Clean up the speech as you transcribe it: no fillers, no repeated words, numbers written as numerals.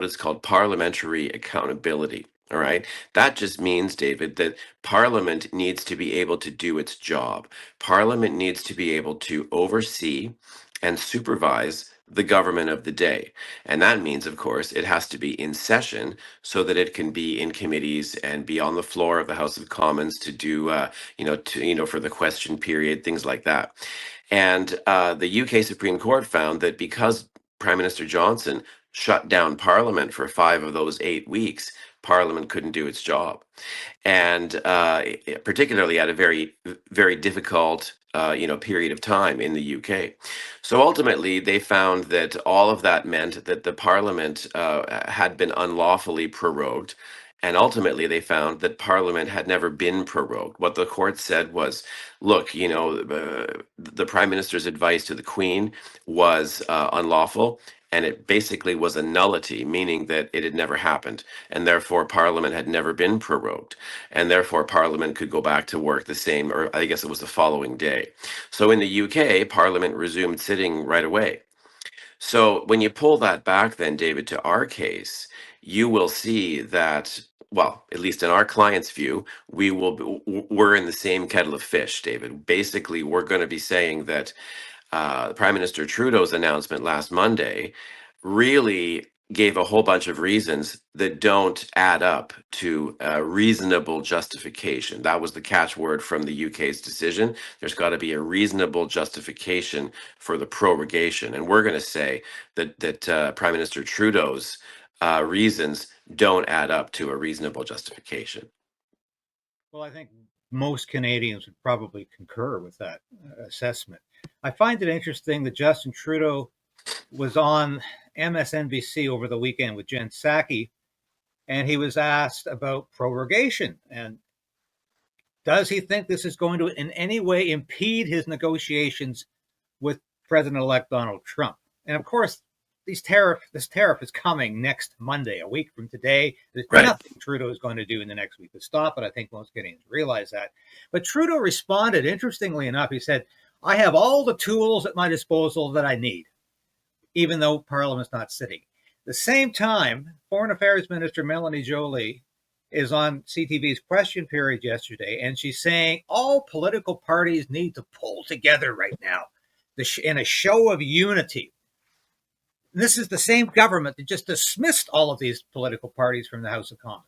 what is called parliamentary accountability. All right. That just means, David, that Parliament needs to be able to do its job. Parliament needs to be able to oversee and supervise the government of the day. And that means, of course, it has to be in session so that it can be in committees and be on the floor of the House of Commons to do, for the question period, things like that. And the UK Supreme Court found that because Prime Minister Johnson shut down Parliament for 5 of those 8 weeks, Parliament couldn't do its job, and particularly at a very, very difficult, period of time in the UK. So ultimately, they found that all of that meant that the Parliament had been unlawfully prorogued. And ultimately, they found that Parliament had never been prorogued. What the court said was, look, the Prime Minister's advice to the Queen was unlawful, and it basically was a nullity, meaning that it had never happened, and therefore Parliament had never been prorogued, and therefore Parliament could go back to work the same, or I guess it was the following day. So in the UK, Parliament resumed sitting right away. So when you pull that back, then, David, to our case, you will see that, well, at least in our client's view, we're in the same kettle of fish, David. Basically, we're going to be saying that Prime Minister Trudeau's announcement last Monday really gave a whole bunch of reasons that don't add up to a reasonable justification. That was the catchword from the UK's decision. There's got to be a reasonable justification for the prorogation, and we're going to say that Prime Minister Trudeau's reasons don't add up to a reasonable justification. Well, I think most Canadians would probably concur with that assessment. I find it interesting that Justin Trudeau was on MSNBC over the weekend with Jen Psaki, and he was asked about prorogation and does he think this is going to in any way impede his negotiations with President-elect Donald Trump? And of course, this tariff is coming next Monday, a week from today. There's Right. nothing Trudeau is going to do in the next week to stop it. I think most Canadians realize that. But Trudeau responded, interestingly enough, he said, I have all the tools at my disposal that I need, even though Parliament's not sitting. At the same time, Foreign Affairs Minister Melanie Joly is on CTV's question period yesterday, and she's saying all political parties need to pull together right now in a show of unity. And this is the same government that just dismissed all of these political parties from the House of Commons.